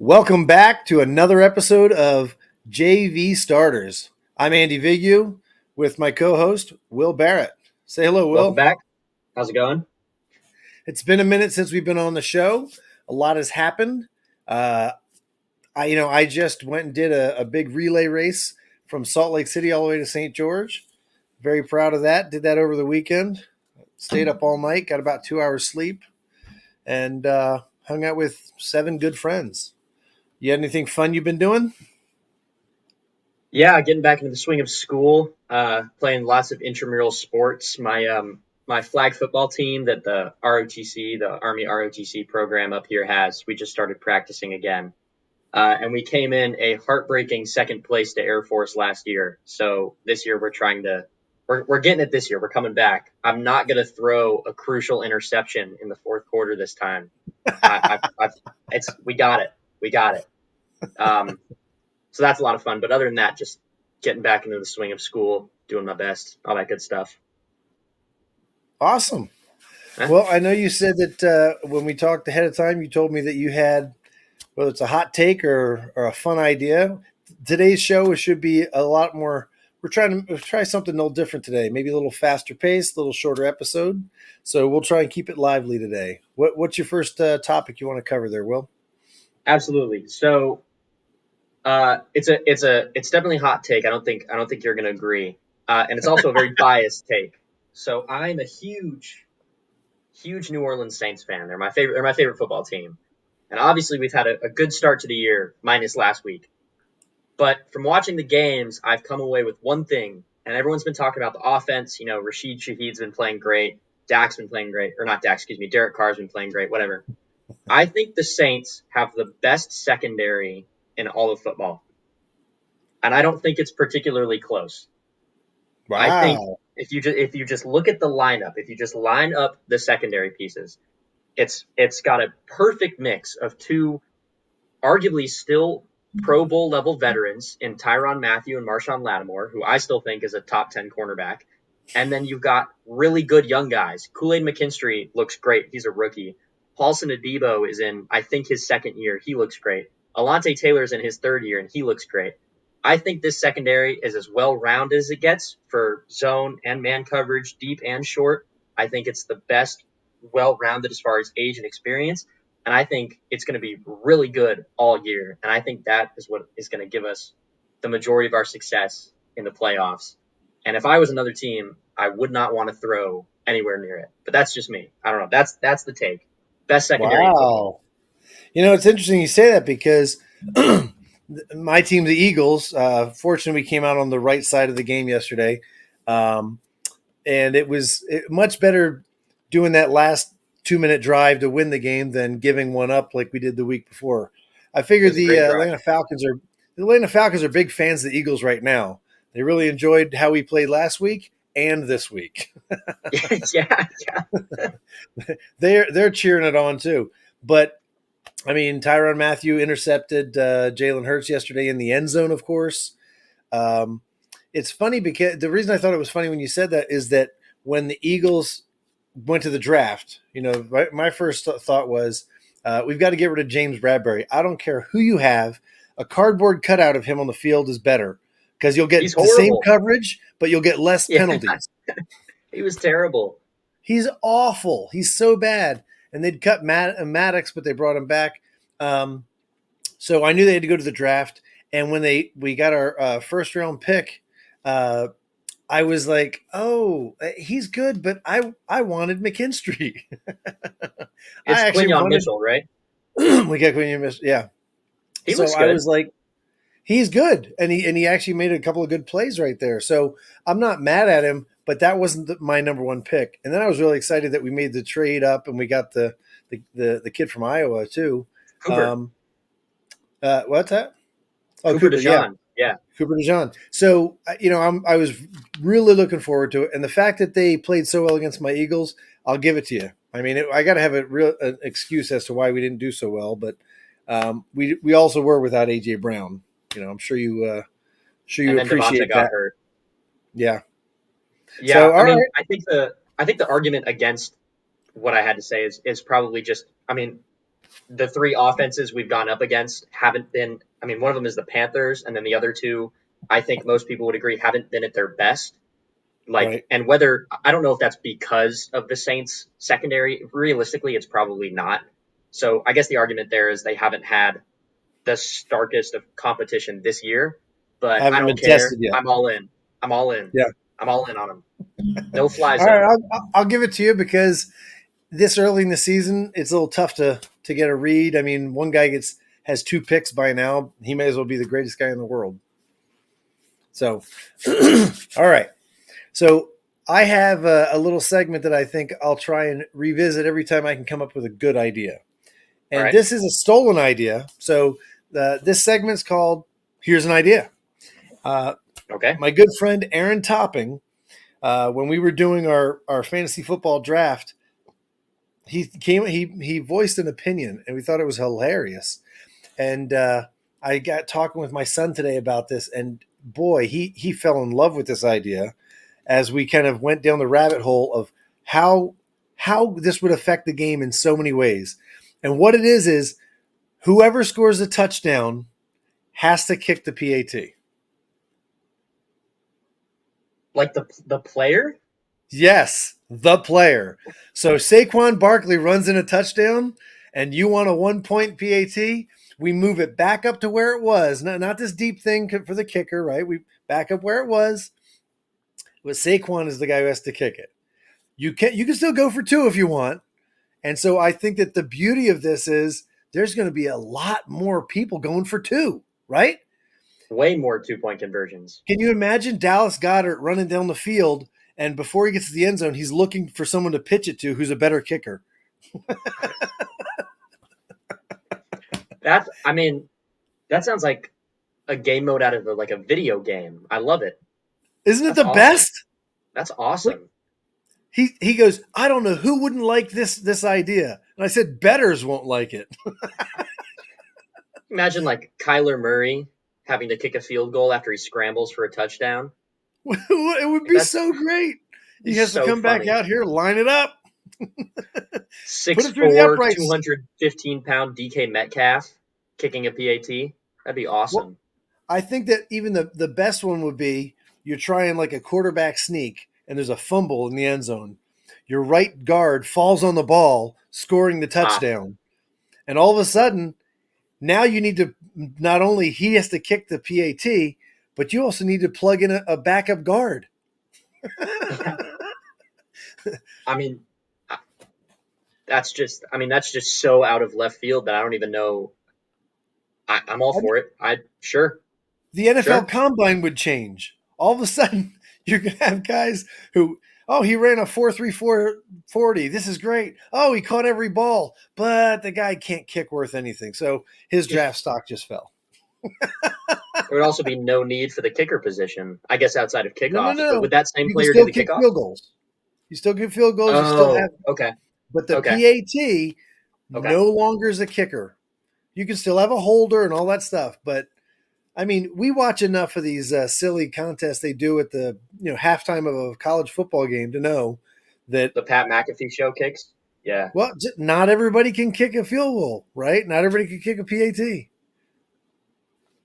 Welcome back to another episode of JV Starters. I'm Andy Vigu with my co-host Will Barrett. Say hello, Welcome Will. back. How's it going? It's been a minute since we've been on the show. A lot has happened. Uh, I just went and did a big relay race from Salt Lake City all the way to St. George. Very proud of that. Did that over the weekend. Stayed up all night, got about 2 hours sleep, and hung out with 7 good friends. You had anything fun you've been doing? Yeah, getting back into the swing of school, playing lots of intramural sports. My flag football team that the ROTC, the Army ROTC program up here has, we just started practicing again. And we came in a heartbreaking second place to Air Force last year. So this year we're getting it this year. We're coming back. I'm not gonna throw a crucial interception in the fourth quarter this time. We got it. We got it. Um, So that's a lot of fun. But other than that, just getting back into the swing of school, doing my best, all that good stuff. Awesome. Eh? Well, I know you said that when we talked ahead of time, you told me that you had, whether it's a hot take or a fun idea. Today's show should be a lot more. We're trying to try something a little different today, maybe a little faster paced, a little shorter episode. So we'll try and keep it lively today. What's your first topic you want to cover there, Will? Absolutely. So it's definitely a hot take. I don't think you're going to agree, and it's also a very biased take. So I'm a huge New Orleans Saints fan. They're my favorite. They're my favorite football team, and obviously we've had a good start to the year, minus last week. But from watching the games, I've come away with one thing, and everyone's been talking about the offense. You know, Rashid Shaheed's been playing great. Dak's been playing great, or not Dak, excuse me. Derek Carr's been playing great. Whatever. I think the Saints have the best secondary in all of football, and I don't think it's particularly close. I think Wow. if you just look at the lineup, if you just line up the secondary pieces, it's got a perfect mix of two arguably still Pro Bowl level veterans in Tyrann Mathieu and Marshawn Lattimore, who I still think is a top 10 cornerback. And then you've got really good young guys. Kool-Aid McKinstry looks great. He's a rookie. Paulson Adebo is in, I think, his second year. He looks great. Alante Taylor's in his third year, and he looks great. I think this secondary is as well-rounded as it gets for zone and man coverage, deep and short. I think it's the best well-rounded as far as age and experience. And I think it's going to be really good all year. And I think that is what is going to give us the majority of our success in the playoffs. And if I was another team, I would not want to throw anywhere near it. But that's just me. I don't know. That's the take. Best secondary in football. Wow. It's interesting you say that because my team, the Eagles, fortunately, we came out on the right side of the game yesterday. Um, and it was much better doing that last 2 minute drive to win the game than giving one up like we did the week before. I It figure was a great drive. The Atlanta Falcons are big fans of the Eagles right now. They really enjoyed how we played last week and this week. Yeah, yeah. They're cheering it on too. But I mean, Tyrann Mathieu intercepted Jalen Hurts yesterday in the end zone, of course. Um, it's funny because the reason I thought it was funny when you said that is that when the Eagles went to the draft, my first thought was we've got to get rid of James Bradbury. I don't care who you have. A cardboard cutout of him on the field is better because you'll He's get the same horrible. coverage, but you'll get less Yeah, penalties. he was terrible. He's awful. He's so bad. And they'd cut Maddox, but they brought him back. Um, so I knew they had to go to the draft. And when we got our first round pick, uh, I was like, oh, he's good, but I wanted McKinstry. I It's actually Quinyon wanted Mitchell, right? we got Quinn Miss, yeah. He So looks I good. was like, he's good, and he actually made a couple of good plays right there. So I'm not mad at him, but that wasn't my number one pick. And then I was really excited that we made the trade up and we got the kid from Iowa too. Cooper. Um, what's that? Oh, Cooper Cooper, yeah. DeJean. Yeah. Cooper DeJean. So I was really looking forward to it, and the fact that they played so well against my Eagles, I'll give it to you. I mean, I got to have an excuse as to why we didn't do so well, but we also were without AJ Brown. I'm sure you And then Devonta appreciate got that. hurt. Yeah. Yeah, So I all mean, right. I think the argument against what I had to say is probably just, I mean, the three offenses we've gone up against haven't been. I mean, one of them is the Panthers, and then the other two, I think most people would agree, haven't been at their best. Like, Right. and whether I don't know if that's because of the Saints secondary. Realistically, it's probably not. So I guess the argument there is they haven't had the starkest of competition this year. But I Haven't don't been care. tested yet. I'm all in. I'm all in. Yeah. I'm all in on them. No fly All right, zone. I'll give it to you because this early in the season, it's a little tough to get a read. I mean, one guy has 2 picks by now. He may as well be the greatest guy in the world. So, all right. So I have a little segment that I think I'll try and revisit every time I can come up with a good idea. All And right. this is a stolen idea. So this segment's called "Here's an Idea." Okay. My good friend Aaron Topping, when we were doing our fantasy football draft, he voiced an opinion, and we thought it was hilarious. And I got talking with my son today about this, and boy, he fell in love with this idea as we kind of went down the rabbit hole of how this would affect the game in so many ways. And what it is whoever scores a touchdown has to kick the PAT. Like the player? Yes, the player. So Saquon Barkley runs in a touchdown, and you want a 1-point PAT. We move it back up to where it was. Not this deep thing for the kicker, right? We back up where it was. But Saquon is the guy who has to kick it. You can still go for 2 if you want. And so I think that the beauty of this is there's going to be a lot more people going for 2, right? Way more 2-point conversions. Can you imagine Dallas Goedert running down the field, and before he gets to the end zone, he's looking for someone to pitch it to who's a better kicker? That sounds like a game mode out of like a video game. I love it. Isn't it That's the awesome. best? That's awesome. He goes, I don't know who wouldn't like this idea. And I said, bettors won't like it. Imagine like Kyler Murray having to kick a field goal after he scrambles for a touchdown. It would be That's so great. He has so to come funny. back out here, line it up. 6'4", through the uprights. 215-pound DK Metcalf kicking a PAT. That'd be awesome. Well, I think that even the best one would be you're trying like a quarterback sneak and there's a fumble in the end zone. Your right guard falls on the ball, scoring the touchdown. And all of a sudden, now you need to not only he has to kick the PAT, but you also need to plug in a backup guard. I mean, that's just so out of left field that I don't even know. I'm all for it. Sure. The NFL Sure. Combine would change. All of a sudden, you're going to have guys who, he ran a 4.34 40. This is great. Oh, he caught every ball, but the guy can't kick worth anything. So his draft stock just fell. There would also be no need for the kicker position, I guess, outside of kickoffs. No. But would that same You can player still do the kick kickoff? field goals. You still get field goals. Oh, You still have, okay. but the Okay. PAT no longer is a kicker. You can still have a holder and all that stuff, but I mean, we watch enough of these silly contests they do at the halftime of a college football game to know that The Pat McAfee show kicks. Yeah. well, not everybody can kick a field goal, right? Not everybody can kick a PAT.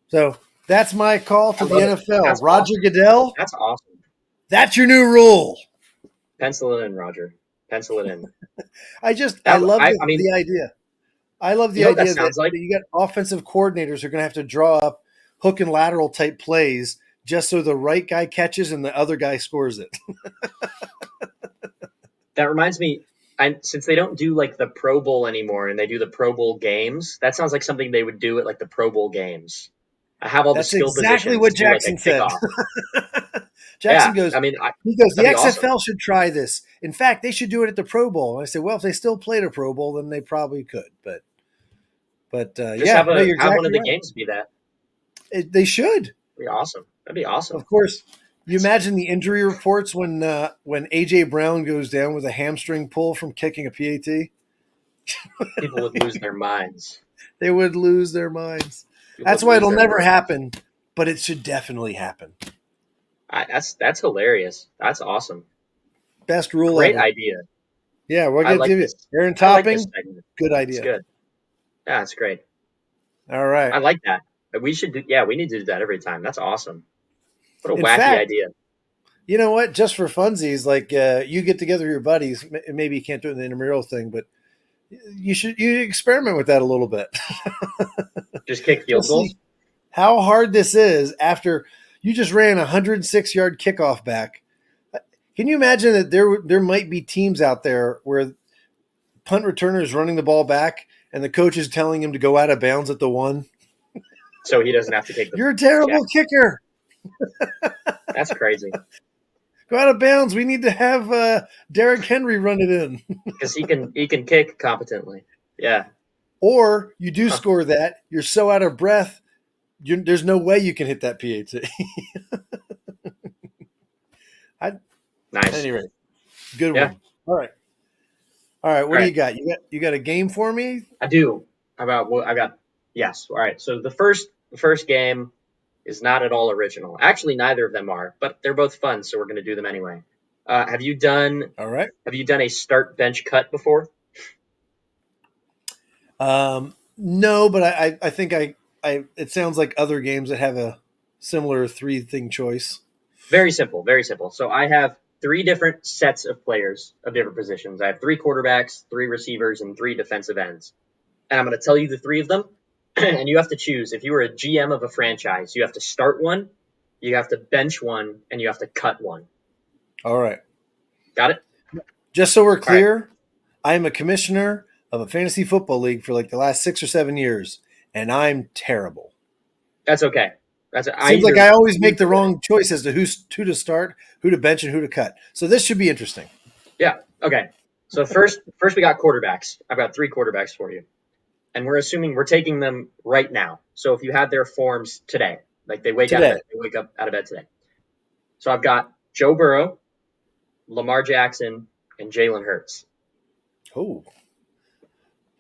So that's my call to the NFL. That's Roger awesome. Goodell, That's awesome. that's your new rule. Pencil it in, Roger. Pencil it in. I love mean, the idea. I love the you know what idea that sounds like? that you got offensive coordinators who are going to have to draw up hook and lateral type plays just so the right guy catches and the other guy scores it. That reminds me, since they don't do like the Pro Bowl anymore and they do the Pro Bowl games, that sounds like something they would do at like the Pro Bowl games. I have all That's the skill exactly positions what to do, like, Jackson a said. kickoff. Jackson Yeah, goes, I mean, he goes, the that'd be XFL awesome. should try this. In fact, they should do it at the Pro Bowl. And I said, well, if they still played a Pro Bowl, then they probably could. But Just yeah, have no, you're have one exactly of the right. games be that. They should. That'd be awesome. That'd be awesome. Of course. You imagine the injury reports when AJ Brown goes down with a hamstring pull from kicking a PAT. People would lose their minds. They would lose their minds. People That's would why lose it'll their never minds. happen, but it should definitely happen. That's hilarious. That's awesome. Best rule Great ever. idea. Yeah, we're I going to like give this. it. Aaron I like this Topping, segment. good It's idea. good. Yeah, that's great. All right. I like that. We should do. Yeah, we need to do that every time. That's awesome. What a In wacky fact, idea. you know what? Just for funsies, like you get together with your buddies. Maybe you can't do it in the intramural thing, but you experiment with that a little bit. Just kick field Just goals. see how hard this is after you just ran a 106-yard kickoff back. Can you imagine that there might be teams out there where punt returner is running the ball back and the coach is telling him to go out of bounds at the one? So he doesn't have to take the. You're a Yeah, terrible kicker. that's crazy. Go out of bounds. We need to have Derrick Henry run it in. Because he can kick competently. Yeah. Or you do Huh. score that, you're so out of breath, there's no way you can hit that PAT. Nice. Anyway, good Yeah. one. All right. All right. All What do right. you got? You got a game for me? I do. How about what I got? Yes. All right. So the first game is not at all original. Actually, neither of them are, but they're both fun, so we're going to do them anyway. Have you done All right. Have you done a start bench cut before? No, but I think I it sounds like other games that have a similar three thing choice. Very simple. Very simple. So I have three different sets of players of different positions. I have three quarterbacks, three receivers, and three defensive ends. And I'm going to tell you the three of them, and you have to choose. If you were a GM of a franchise, you have to start one, you have to bench one, and you have to cut one. All right. Got it? Just so we're All right. clear, I am a commissioner of a fantasy football league for like the last 6 or 7 years, and I'm terrible. That's okay. That's I Seems like either I always make the wrong choice as to who to start, who to bench, and who to cut. So this should be interesting. Yeah. Okay. So first we got quarterbacks. I've got three quarterbacks for you, and we're assuming we're taking them right now. So if you had their forms today, like they Today. wake up out of bed today. So I've got Joe Burrow, Lamar Jackson, and Jalen Hurts. Oh,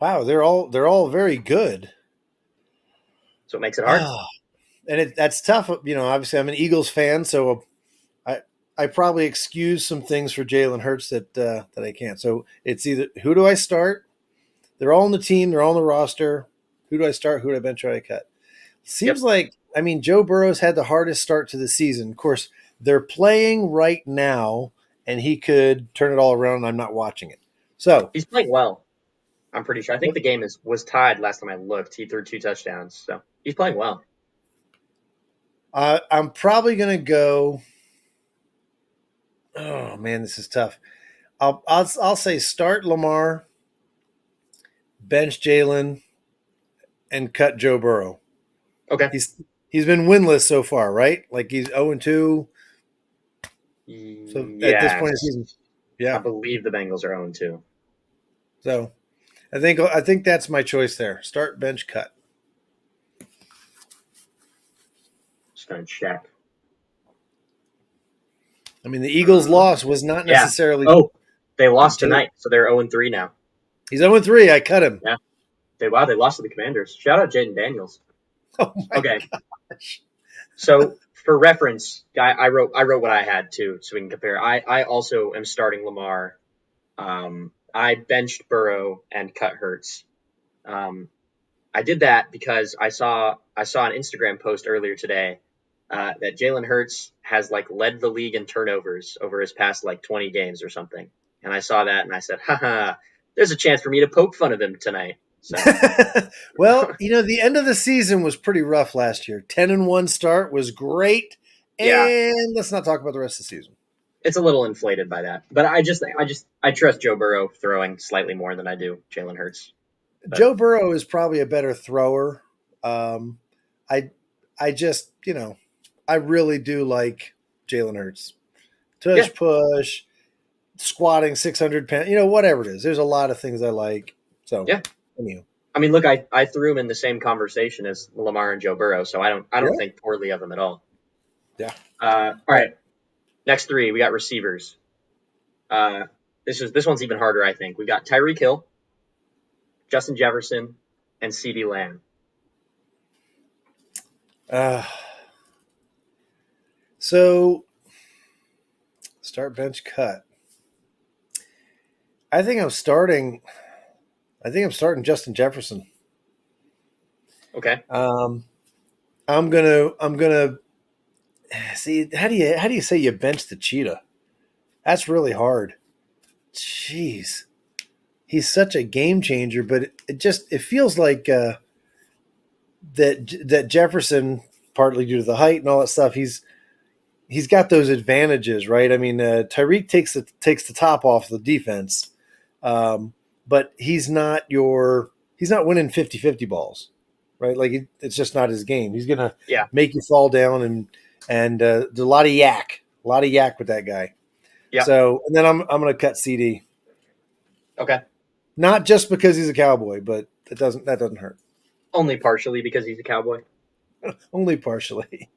wow! They're all very good. So it makes it hard. Ah, and that's tough. Obviously I'm an Eagles fan, so I probably excuse some things for Jalen Hurts that I can't. So it's either who do I start? They're all on the team. They're all on the roster. Who do I start? Who do I bench? Who do I cut? Seems Yep. like Joe Burrow's had the hardest start to the season. Of course, they're playing right now, and he could turn it all around. And I'm not watching it. So He's playing well. I'm pretty sure. I think the game was tied last time I looked. He threw two touchdowns, so he's playing well. I'm probably gonna go. Oh man, this is tough. I'll say start Lamar, bench Jalen, and cut Joe Burrow. Okay. He's been winless so far, right? Like he's 0-2. So at this point in the Yes. season, I yeah. believe the Bengals are 0-2. So I think that's my choice there. Start, bench, cut. Just gonna check. The Eagles' loss was not Yeah. necessarily. Oh, they lost Jalen. tonight, so they're 0-3 now. He's 0-3. I cut him. Yeah. They lost to the Commanders. Shout out Jaden Daniels. Oh my Okay. gosh. So for reference, I wrote what I had too, so we can compare. I also am starting Lamar. I benched Burrow and cut Hurts. I did that because I saw an Instagram post earlier today that Jalen Hurts has like led the league in turnovers over his past like 20 games or something. And I saw that and I said, haha, there's a chance for me to poke fun of him tonight. So Well, the end of the season was pretty rough last year. 10-1 start was great, yeah, and let's not talk about the rest of the season. it's a little inflated by that. But I trust Joe Burrow throwing slightly more than I do Jalen Hurts. But Joe Burrow is probably a better thrower. Um, I I just I really do like Jalen Hurts. yeah, Tush push, squatting 600 pounds, whatever it is. There's a lot of things I like. So, yeah. anyway. I mean, look, I threw him in the same conversation as Lamar and Joe Burrow, so I don't Yeah. think poorly of him at all. Yeah. All right, next three we got receivers. This one's even harder, I think. We got Tyreek Hill, Justin Jefferson, and CeeDee Lamb. Uh, so, start, bench, cut. I think I'm starting Justin Jefferson. Okay. Um, I'm gonna see. How do you say you bench the cheetah? That's really hard. Jeez, he's such a game changer, but it feels like that Jefferson, partly due to the height and all that stuff, he's got those advantages, right? I mean, Tyreek takes the top off the defense, um, but he's not winning 50-50 balls, right? Like it's just not his game. He's gonna Yeah. make you fall down and there's a lot of yak with that guy. Yeah. So and then I'm gonna cut CD, Okay. not just because he's a Cowboy, but that doesn't hurt. Only partially because he's a Cowboy. Only partially.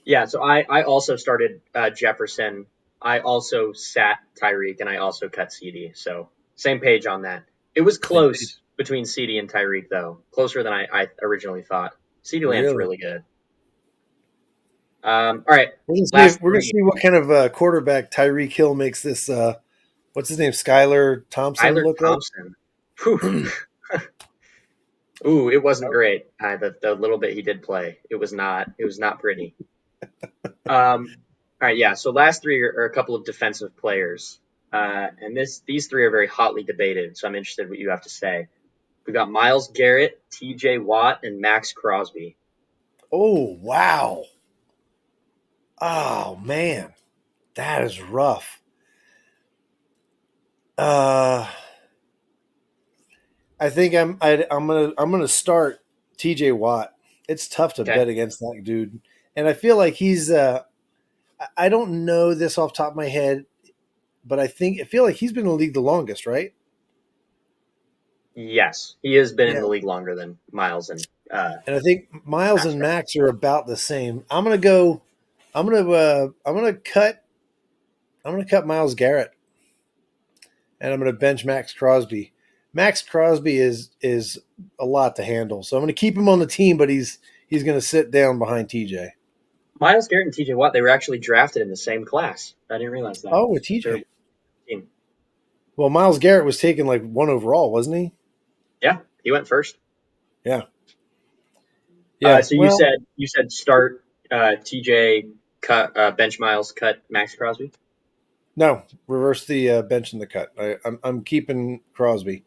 Yeah. So I also started Jefferson. I also sat Tyreek, and I also cut CD. So same page on that. It was Same page. close between CD and Tyreek, though. Closer than I originally thought. CD Lamb's Really. really good. All right. We're Last gonna three. see what kind of quarterback Tyreek Hill makes this. What's his name? Skylar Thompson Tyler look like. Thompson. Whew. Ooh, it wasn't great. The little bit he did play, it was not. It was not pretty. All right, yeah. So last three are a couple of defensive players, and these three are very hotly debated. So I'm interested in what you have to say. We got Myles Garrett, T.J. Watt, and Max Crosby. Oh wow! Oh man, that is rough. Uh, I think I'm gonna start T.J. Watt. It's tough to Okay. bet against that dude, and I feel like he's. I don't know this off the top of my head, but I feel like he's been in the league the longest, right? Yes, he has been in Yeah, the league longer than Miles and and I think Miles Max and Crosby. Max are about the same. I'm gonna go. I'm gonna cut. I'm gonna cut Miles Garrett, and I'm gonna bench Max Crosby. Max Crosby is a lot to handle, so I'm gonna keep him on the team, but he's gonna sit down behind TJ. Myles Garrett and T.J. Watt, they were actually drafted in the same class. I didn't realize that. Oh, with They're TJ. team. Well, Miles Garrett was taken like one overall, wasn't he? Yeah, he went first. Yeah. Yeah. So Well, you said start TJ, cut bench Miles, cut Max Crosby. no, reverse the bench and the cut. I'm keeping Crosby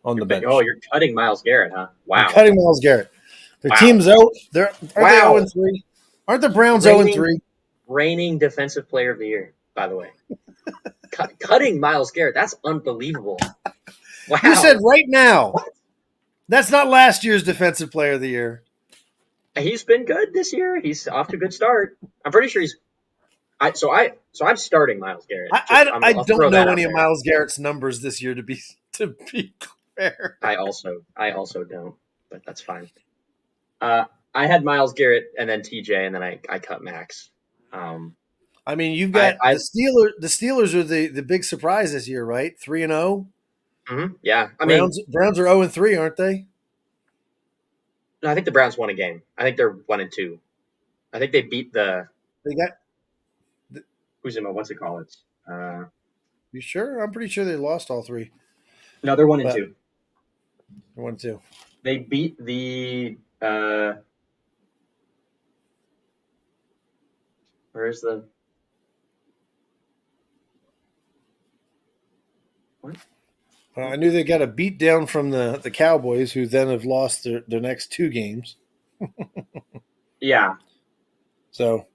on the Oh, bench. you're cutting Miles Garrett, huh? I'm Wow, cutting Miles Garrett. Their wow, team's out. They're aren't they 0 wow. and 3? Aren't the Browns 0 and Reigning 3? reigning defensive player of the year, by the way. Cutting Miles Garrett, that's unbelievable. You said Wow, right now. what? That's not last year's defensive player of the year. He's been good this year. He's off to a good start. I'm pretty sure he's. So I'm starting Miles Garrett. I I'll don't throw that know out any of there. Miles Garrett's numbers this year to be fair. I also don't, but that's fine. Uh, I had Miles Garrett and then TJ, and then I cut Max. Um, I mean, you've I got I The Steelers are the big surprise this year, right? 3-0. yeah. I mean, Browns are 0 and 3, aren't they? no, I think the Browns won a game. I think they're 1-2. I think they beat the They got. who's in what's it called? Uh, You sure? I'm pretty sure they lost all three, no, they're one and but two. they won two. They beat the where's the what? I knew they got a beat down from the Cowboys, who then have lost their next two games. Yeah, So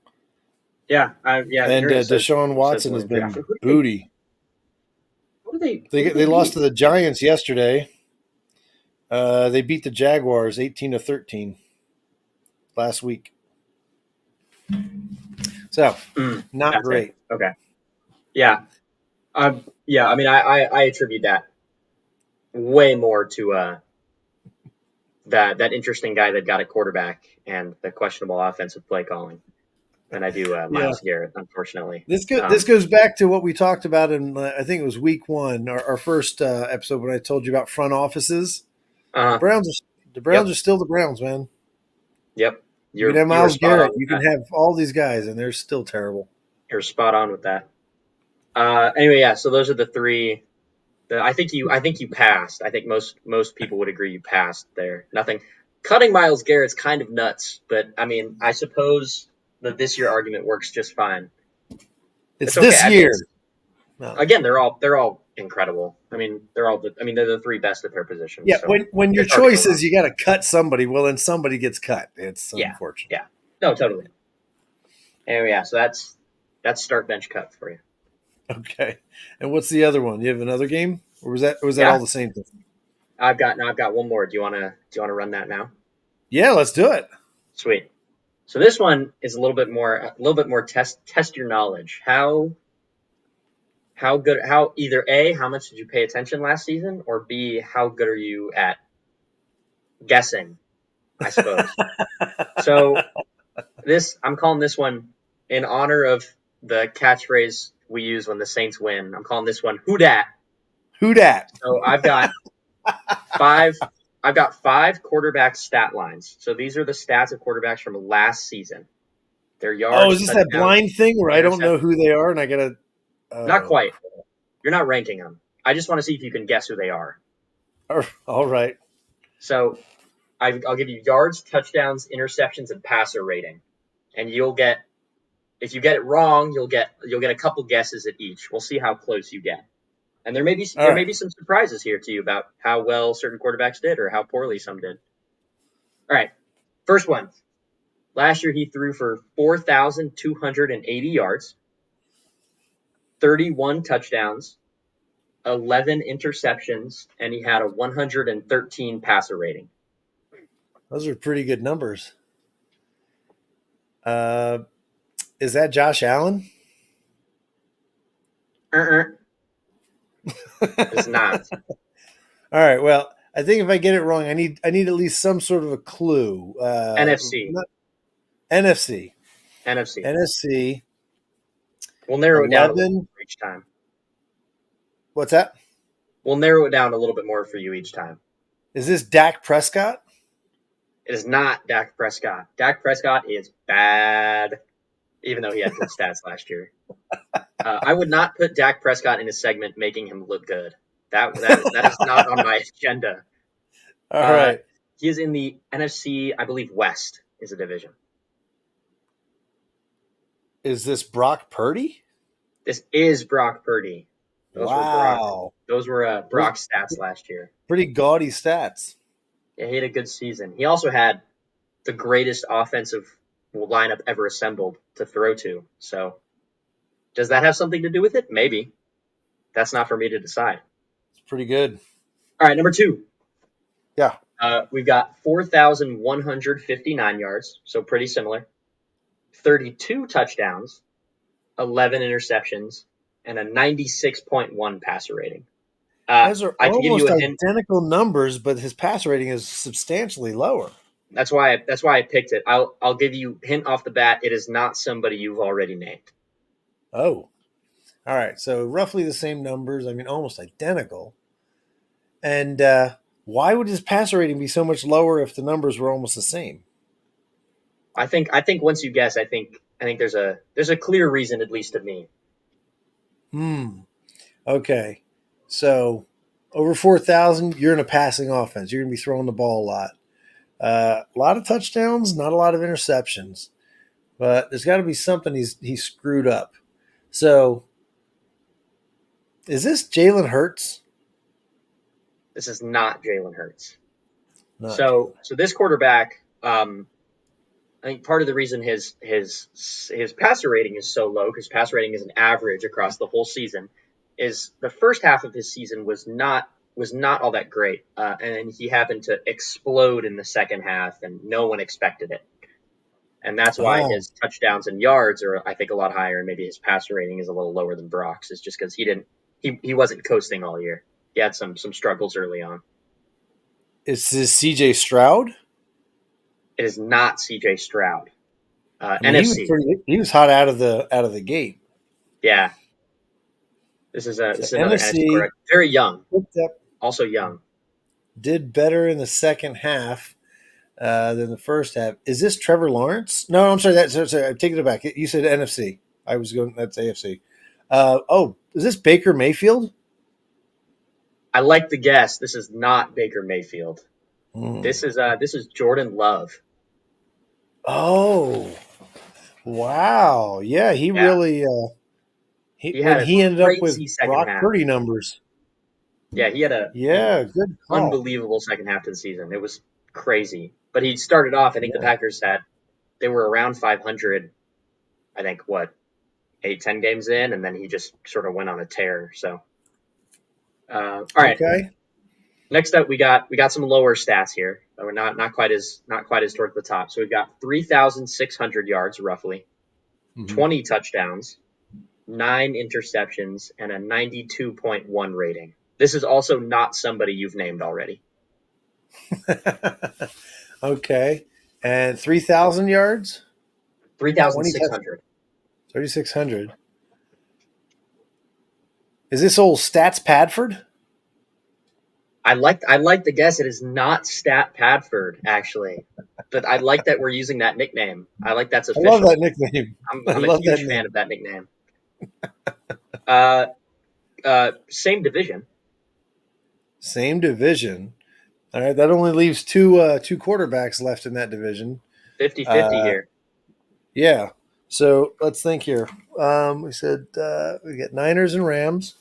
yeah. The and internet Deshaun says Watson one has and three. been booty. Who did they They lost beat? to the Giants yesterday. They beat the Jaguars 18-13 last week. So not That's it. great. Okay. Yeah. Yeah. I mean, I attribute that way more to that interesting guy that got a quarterback and the questionable offensive play calling than I do Yeah. Miles Garrett, unfortunately. This goes back to what we talked about in I think it was week one, our first episode when I told you about front offices. Uh, The yep, Browns are still the Browns, man. yep. You can have You were Miles spot on Garrett, with you can that. have all these guys, and they're still terrible. You're spot on with that. Anyway, yeah. So those are the three. I think you passed. I think most people would agree you passed there. Nothing. cutting Myles Garrett's kind of nuts, but I mean, I suppose the this year argument works just fine. It's It's okay. this I mean, year. it's No. again, they're all incredible. I mean, they're the three best at their positions. Yeah, So when your it's hard to go choice wrong. is you got to cut somebody, well, then somebody gets cut. It's Yeah, unfortunate. yeah, no, totally. Anyway, yeah. So that's start bench cut for you. Okay. And what's the other one? You have another game, or was that all Yeah, the same thing? I've got one more. Do you wanna run that now? Yeah, let's do it. Sweet. So this one is a little bit more test your knowledge. How good how either A, how much did you pay attention last season, or B, how good are you at guessing, I suppose. So this I'm calling this one in honor of the catchphrase we use when the Saints win. I'm calling this one Who Dat. Who dat? So five I've got five quarterback stat lines. So these are the stats of quarterbacks from last season. Their Oh, yards, is this that touchdowns, blind thing where I don't know interceptions. who they are and I gotta? Not Oh, quite. You're not ranking them. I just want to see if you can guess who they are. all right. So I'll give you yards, touchdowns, interceptions, and passer rating, and you'll get. If you get it wrong, you'll get a couple guesses at each. We'll see how close you get, and there may be All there may right. be some surprises here to you about how well certain quarterbacks did or how poorly some did. All right, first one. Last year he threw for 4,280 yards, 31 touchdowns, 11 interceptions, and he had a 113 passer rating. Those are pretty good numbers. Uh, is that Josh Allen? Uh-uh. All It's not. right. Well, I think if I get it wrong, I need at least some sort of a clue. NFC. NFC. NFC. NFC. We'll narrow it down a little 11. bit each time. What's that? We'll narrow it down a little bit more for you each time. Is this Dak Prescott? It is not Dak Prescott. Dak Prescott is bad, even though he had good stats last year. I would not put Dak Prescott in a segment making him look good. That is not on my agenda. All Uh, right. he is in the NFC, I believe West is a division. Is this Brock Purdy? This is Brock Purdy. Those were Brock. Wow. Those were Those Brock's stats last year. pretty gaudy stats. Yeah, he had a good season. He also had the greatest offensive lineup ever assembled to throw to. So, does that have something to do with it? Maybe. That's not for me to decide. It's pretty good. All right, number two. Yeah. We've got 4,159 yards, so pretty similar. 32 touchdowns, 11 interceptions, and a 96.1 passer rating. Those are I can give almost you a hint. identical numbers, but his pass rating is substantially lower. That's why I picked it. I'll give you a hint off the bat. It is not somebody you've already named. Oh. All right. So roughly the same numbers. I mean, almost identical. And why would his passer rating be so much lower if the numbers were almost the same? I think once you guess, I think there's a clear reason, at least to me. Okay. So over 4,000, you're in a passing offense. You're going to be throwing the ball a lot. A lot of touchdowns, not a lot of interceptions. But there's got to be something he's screwed up. So is this Jalen Hurts? This is not Jalen Hurts. Not So Jalen. so this quarterback, I think part of the reason his passer rating is so low, because passer rating is an average across the whole season, is the first half of his season was not all that great, and then he happened to explode in the second half, and no one expected it, and that's why Oh, his touchdowns and yards are, I think, a lot higher, and maybe his passer rating is a little lower than Brock's. Is just because he wasn't coasting all year. He had some struggles early on. is this CJ Stroud? It is not C.J. Stroud. I mean, NFC, he was hot out of the gate. yeah. This is So another NFC NFC quarterback. Very young, picked up, also young. did better in the second half than the first half. Is this Trevor Lawrence? No, I'm sorry. Sorry, I'm taking it back. You said NFC. I was going. That's AFC. Is this Baker Mayfield? I like the guess. This is not Baker Mayfield. Hmm. This is Jordan Love. Oh, wow. Yeah, he Yeah, really he had when a he ended up with crazy second Brock half. Purdy numbers. Yeah, he had a Yeah, good call. unbelievable second half to the season. It was crazy. But he started off. I think the Yeah. Packers had they were around 500. I think what 8, 10 games in, and then he just sort of went on a tear. So, all right. Okay. Next up, we got some lower stats here. We're not quite as towards the top. So we've got 3,600 yards roughly, Hmm. 20 touchdowns, 9 interceptions, and a 92.1 rating. This is also not somebody you've named already. Okay. And 3,000 yards, 20 touch, 3,600. 3,600. Is this old Stats Padford? I like the guess. It is not Stat Padford actually, but I like that we're using that nickname. I like that's I love that official. nickname. I'm I I'm a love that huge fan name. of that nickname. Uh, same division, Same division. All right. That only leaves two quarterbacks left in that division. 50-50 Uh, here. yeah. So let's think here. We said we get Niners and Rams,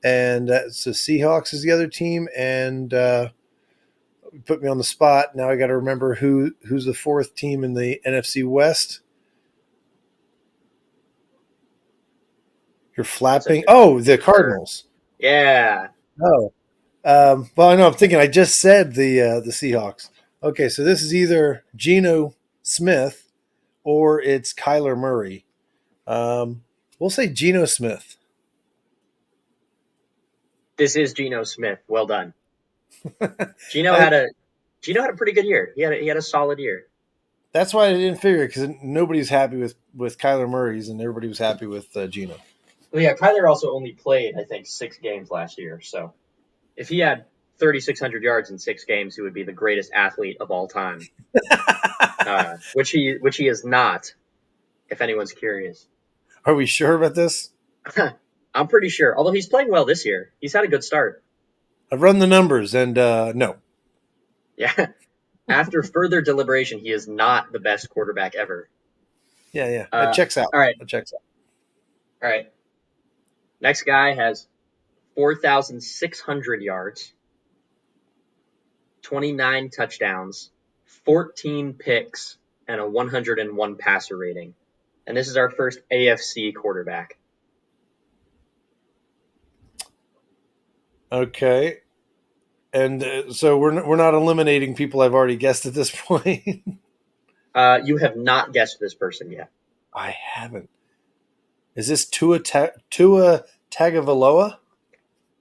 and so Seahawks is the other team, and put me on the spot. Now I got to remember who's the fourth team in the NFC West. You're That's a flapping. good Oh, the sure. Cardinals. Yeah, Oh, well, I know. I'm thinking. I just said the Seahawks. Okay, so this is either Geno Smith or it's Kyler Murray. We'll say Geno Smith. this is Geno Smith. Well done. Geno I, had a Geno had a pretty good year. He had a solid year. that's why I didn't figure because nobody's happy with Kyler Murray's and everybody was happy with Geno. Well, yeah, Kyler also only played I think 6 games last year. So if he had 3,600 yards in 6 games, he would be the greatest athlete of all time. Which he is not. If anyone's curious, Are we sure about this? I'm pretty sure. Although he's playing well this year, he's had a good start. I've run the numbers and no. Yeah. After further deliberation, he is not the best quarterback ever. Yeah, yeah. That Uh, checks out. all right, That checks out. all right. Next guy has 4,600 yards, 29 touchdowns, 14 picks, and a 101 passer rating. And this is our first AFC quarterback. Okay. And so we're not eliminating people I've already guessed at this point. You have not guessed this person yet. I haven't. Is this Tua Tagovailoa?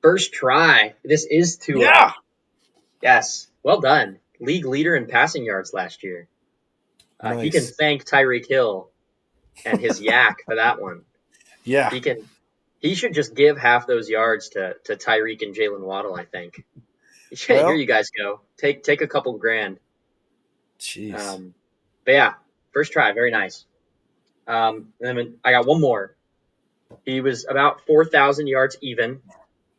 First try. This is Tua. Yeah. Yes. Well done. League leader in passing yards last year. He can Nice. thank Tyreek Hill and his yak for that one. Yeah. He can. He should just give half those yards to Tyreek and Jalen Waddle. I think. Here Well, you guys go. Take a couple grand. jeez. Um, but yeah, first try, very nice. And then I got one more. He was about 4,000 yards even,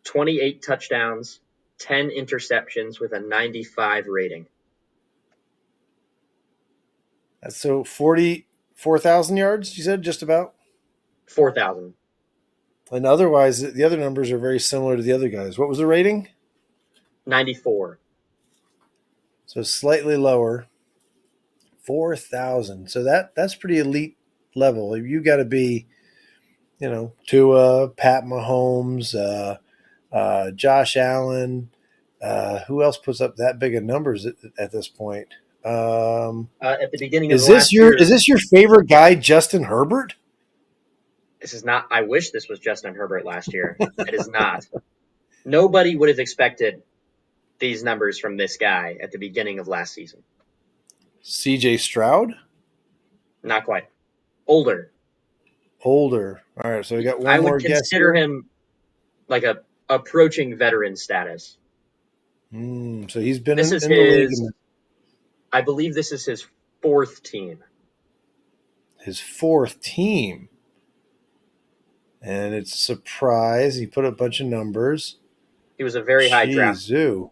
28 touchdowns, 10 interceptions with a 95 rating. That's so 44,000 yards, you said, just about? 4,000. And otherwise, the other numbers are very similar to the other guys. What was the rating? 94. So slightly lower. 4,000. So that's pretty elite level. You got to be, Tua, Pat Mahomes, Josh Allen. Who else puts up that big of numbers at this point? At the beginning of the Is this last your year, is this your favorite guy, Justin Herbert? this is not. I wish this was Justin Herbert last year. It is not. Nobody would have expected these numbers from this guy at the beginning of last season. C.J. Stroud, Not quite. Older. older. All right, so we got one I would more guess consider here. him like a approaching veteran status. So he's been This is in the league his. in I believe this is his fourth team. his fourth team, and it's a surprise. He put up a bunch of numbers. He was a very high draft. Jeez,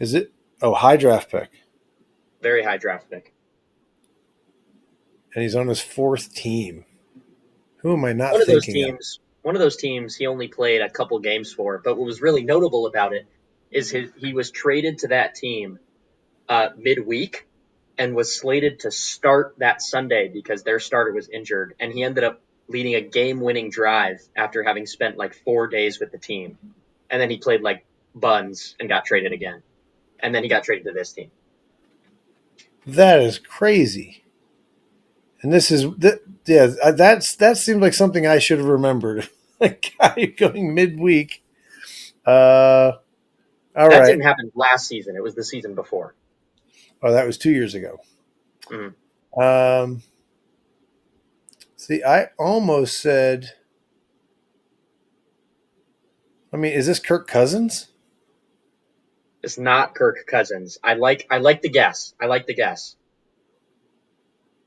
Is it? Oh, high draft pick. Very high draft pick. And he's on his 4th team. Who am I not One of those thinking of? teams, one of those teams, he only played a couple games for. But what was really notable about it is he was traded to that team midweek and was slated to start that Sunday because their starter was injured, and he ended up leading a game-winning drive after having spent like 4 days with the team, and then he played like buns and got traded again, and then he got traded to this team. That is crazy. And this is that seemed like something I should have remembered. A guy going midweek. All That right. didn't happen last season; it was the season before. Oh, that was 2 years ago. Mm-hmm. See, I almost said. I mean, is this Kirk Cousins? It's not Kirk Cousins. I like the guess.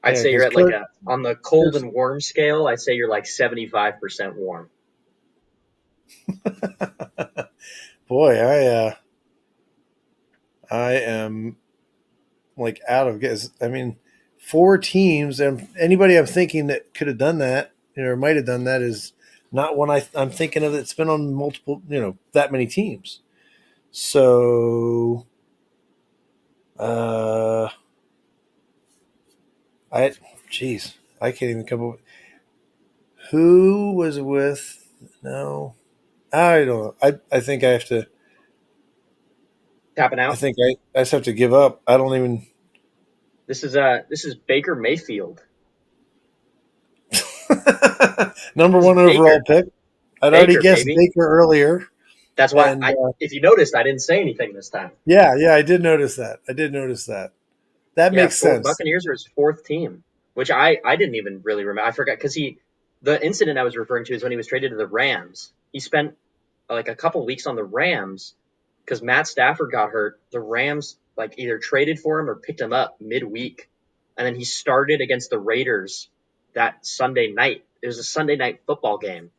I'd say you're at like on the cold and warm scale. I'd say you're like 75% warm. Boy, I am like out of guess. I mean, 4 teams, and anybody I'm thinking that could have done that, or might have done that, is not one I'm thinking of that's been on multiple, that many teams. So, I can't even come up. Who was with? No, I don't know. I think I have to. Tapping out. I think I just have to give up. I don't even. This is Baker Mayfield. Number 1 overall pick. I'd already guessed baby. Baker earlier. That's why, if you noticed, I didn't say anything this time. Yeah, I did notice that. That makes sense. Buccaneers are his 4th team, which I didn't even really remember. I forgot because the incident I was referring to is when he was traded to the Rams. He spent like a couple weeks on the Rams because Matt Stafford got hurt. The Rams like either traded for him or picked him up midweek, and then he started against the Raiders that Sunday night. It was a Sunday night football game,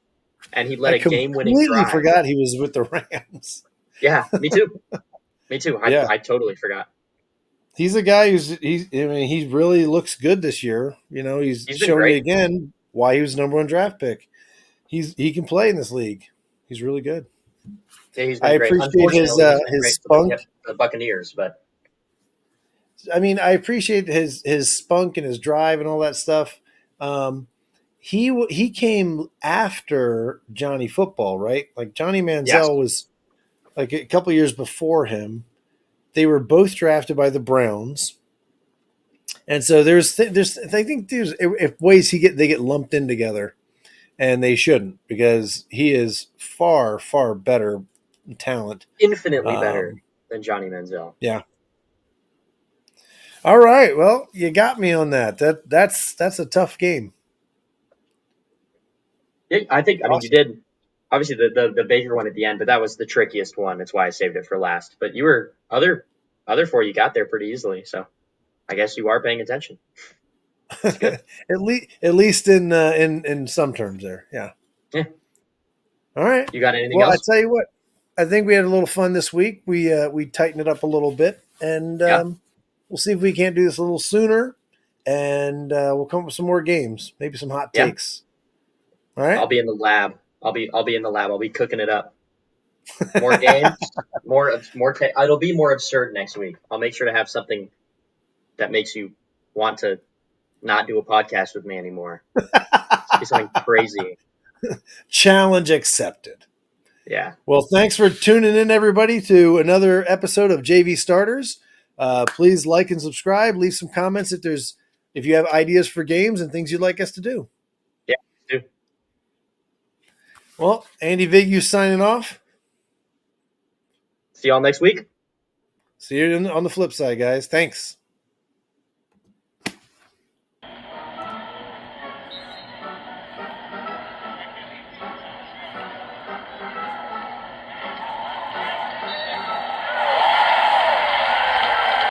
and he led a game-winning drive. I completely forgot he was with the Rams. Yeah, me too. Yeah. I totally forgot. He's a guy he really looks good this year. He's showing me again why he was number 1 draft pick. He can play in this league. He's really good. Yeah, he's been I great. appreciate his spunk. The Buccaneers, but I mean, I appreciate his spunk and his drive and all that stuff. He came after Johnny Football, right? Like Johnny Manziel was like a couple years before him. They were both drafted by the Browns, and so there's ways they get lumped in together, and they shouldn't, because he is far better talent, infinitely better than Johnny Manziel. Yeah. All right, well, you got me on that. That's a tough game. Yeah, I mean, you did. Obviously, the Baker one at the end, but that was the trickiest one. That's why I saved it for last. But you were other 4 you got there pretty easily, so I guess you are paying attention. That's good. at least in some terms there, yeah. Yeah. All right. You got anything else? I tell you what, I think we had a little fun this week. We tightened it up a little bit, and we'll see if we can't do this a little sooner, and we'll come up with some more games, maybe some hot takes. All right. I'll be in the lab. I'll be in the lab. I'll be cooking it up. More games, it'll be more absurd next week. I'll make sure to have something that makes you want to not do a podcast with me anymore. It'll be something crazy. Challenge accepted. Yeah. Well, thanks for tuning in, everybody, to another episode of JV Starters. Please like and subscribe. Leave some comments if you have ideas for games and things you'd like us to do. Yeah, do. Well, Andy Vigu signing off. See y'all next week. See you on the flip side, guys. Thanks.